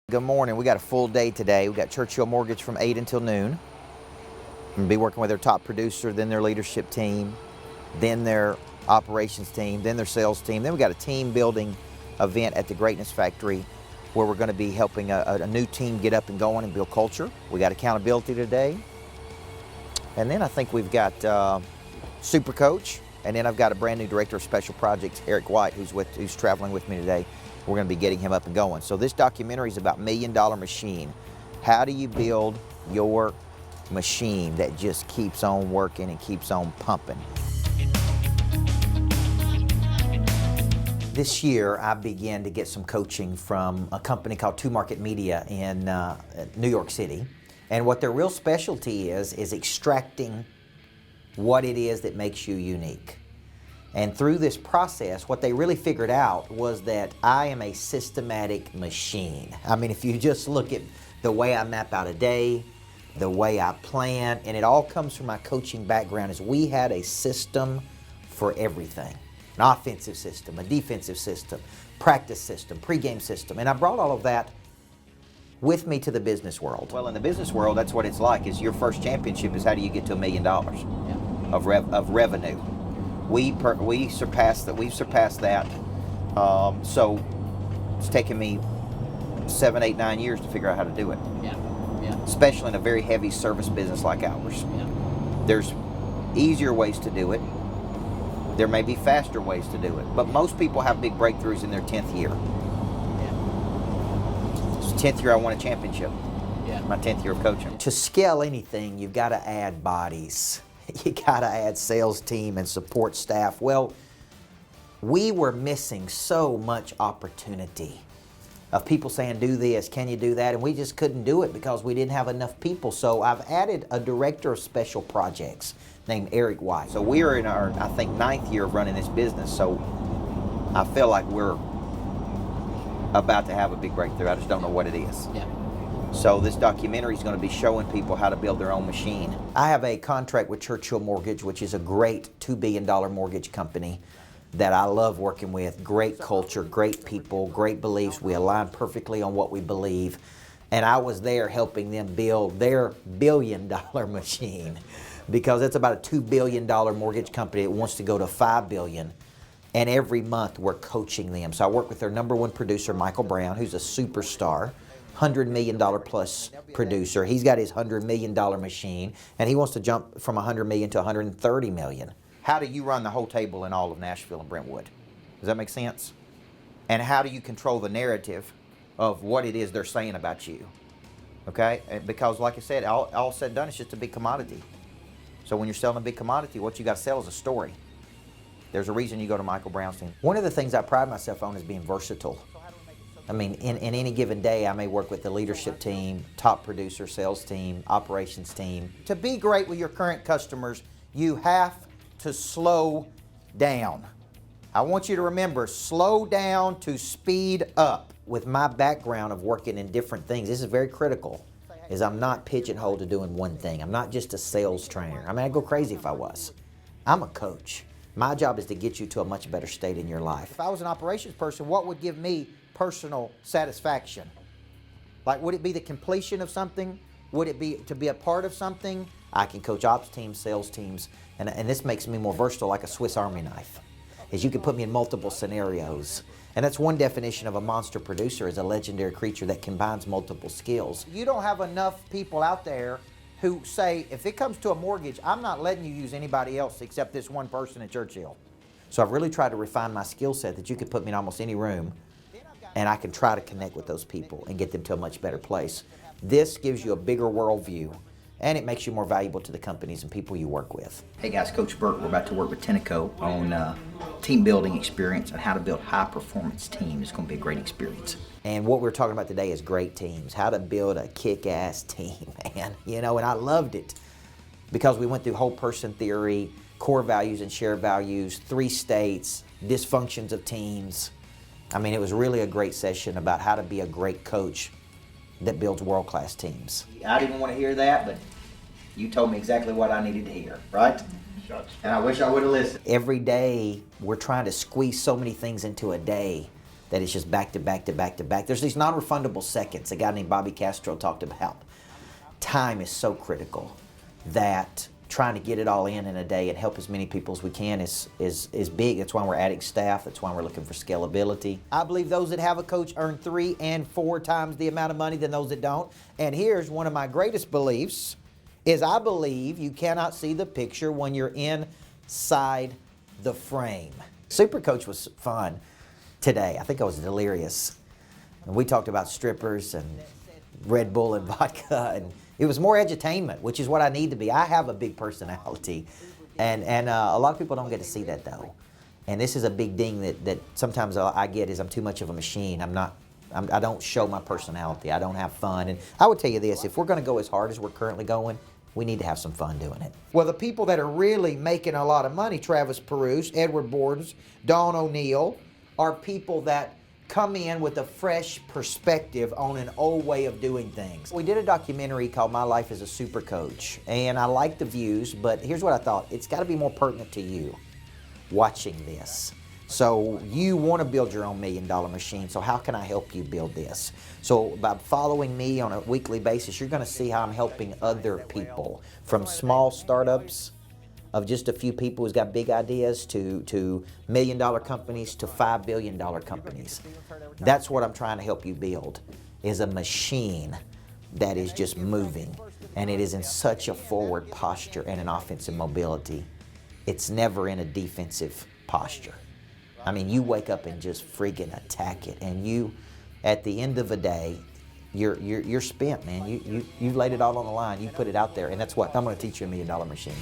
Good morning. We got a full day today. We got Churchill Mortgage from 8 until noon. I'm going to be working with their top producer, then their leadership team, then their operations team, then their sales team. Then we got a team building event at the Greatness Factory where we're going to be helping a new team get up and going and build culture. We got accountability today. And then I think we've got Super Coach. And then I've got a brand new director of special projects, Eric White, who's traveling with me today. We're going to be getting him up and going. So this documentary is about $1 Million Machine. How do you build your machine that just keeps on working and keeps on pumping? This year, I began to get some coaching from a company called Two Market Media in New York City. And what their real specialty is extracting what it is that makes you unique. And through this process, what they really figured out was that I am a systematic machine. I mean, if you just look at the way I map out a day, the way I plan, and it all comes from my coaching background, is we had a system for everything. An offensive system, a defensive system, practice system, pregame system. And I brought all of that with me to the business world. Well, in the business world, that's what it's like, is your first championship is how do you get to $1 million of revenue. We've surpassed that. So it's taken me 7, 8, 9 years to figure out how to do it. Yeah. Especially in a very heavy service business like ours. Yeah. There's easier ways to do it. There may be faster ways to do it. But most people have big breakthroughs in their 10th year. Yeah. It's the 10th year I won a championship. Yeah. My 10th year of coaching. To scale anything, you've got to add bodies. You got to add sales team and support staff. Well, we were missing so much opportunity of people saying, do this, can you do that? And we just couldn't do it because we didn't have enough people. So I've added a director of special projects named Eric White. So we are in our, I think, 9th year of running this business. So I feel like we're about to have a big breakthrough. I just don't know what it is. Yeah. So this documentary is going to be showing people how to build their own machine. I have a contract with Churchill Mortgage, which is a great $2 billion mortgage company that I love working with. Great culture, great people, great beliefs. We align perfectly on what we believe. And I was there helping them build their $1 billion machine because it's about a $2 billion mortgage company that wants to go to $5 billion. And every month we're coaching them. So I work with their #1 producer, Michael Brown, who's a superstar. $100 million plus producer. He's got his $100 million machine, and he wants to jump from $100 million to $130 million. How do you run the whole table in all of Nashville and Brentwood? Does that make sense? And how do you control the narrative of what it is they're saying about you? Okay? Because like I said, all said and done, it's just a big commodity. So when you're selling a big commodity, what you got to sell is a story. There's a reason you go to Michael Brown's team. One of the things I pride myself on is being versatile. I mean, in any given day, I may work with the leadership team, top producer, sales team, operations team. To be great with your current customers, you have to slow down. I want you to remember, slow down to speed up. With my background of working in different things, this is very critical, is I'm not pigeonholed to doing one thing. I'm not just a sales trainer. I mean, I'd go crazy if I was. I'm a coach. My job is to get you to a much better state in your life. If I was an operations person, what would give me personal satisfaction? Like, would it be the completion of something? Would it be to be a part of something? I can coach ops teams, sales teams, and this makes me more versatile, like a Swiss Army knife, is you can put me in multiple scenarios. And that's one definition of a monster producer, is a legendary creature that combines multiple skills. You don't have enough people out there who say, if it comes to a mortgage, I'm not letting you use anybody else except this one person at Churchill. So I've really tried to refine my skill set that you could put me in almost any room, and I can try to connect with those people and get them to a much better place. This gives you a bigger worldview, and it makes you more valuable to the companies and people you work with. Hey guys, Coach Burt. We're about to work with Tenneco on team building experience and how to build high-performance teams. It's going to be a great experience. And what we're talking about today is great teams, how to build a kick-ass team, man. You know, and I loved it because we went through whole person theory, core values and shared values, 3 states, dysfunctions of teams. I mean, it was really a great session about how to be a great coach that builds world-class teams. I didn't want to hear that, but you told me exactly what I needed to hear, right? And I wish I would have listened. Every day, we're trying to squeeze so many things into a day that it's just back to back to back to back. There's these non-refundable seconds. A guy named Bobby Castro talked about. Time is so critical that trying to get it all in a day and help as many people as we can is big. That's why we're adding staff. That's why we're looking for scalability. I believe those that have a coach earn 3 and 4 times the amount of money than those that don't. And here's one of my greatest beliefs is I believe you cannot see the picture when you're inside the frame. Super Coach was fun today. I think I was delirious. And we talked about strippers and Red Bull and vodka, and it was more edutainment, which is what I need to be. I have a big personality, and a lot of people don't get to see that though. And this is a big ding that sometimes I get is I'm too much of a machine. I don't show my personality. I don't have fun. And I would tell you this, if we're going to go as hard as we're currently going, we need to have some fun doing it. Well, the people that are really making a lot of money, Travis Perouse, Edward Bordens, Dawn O'Neill, are people that come in with a fresh perspective on an old way of doing things. We did a documentary called My Life as a Super Coach, and I like the views, but here's what I thought. It's got to be more pertinent to you watching this. So you want to build your own $1 million machine, so how can I help you build this? So by following me on a weekly basis, you're going to see how I'm helping other people, from small startups of just a few people who's got big ideas to $1 million companies to $5 billion companies. That's what I'm trying to help you build, is a machine that is just moving, and it is in such a forward posture and an offensive mobility. It's never in a defensive posture. I mean, you wake up and just freaking attack it, and you, at the end of the day, you're spent, man. You've laid it all on the line. You put it out there, and that's what I'm going to teach you, $1 million machine.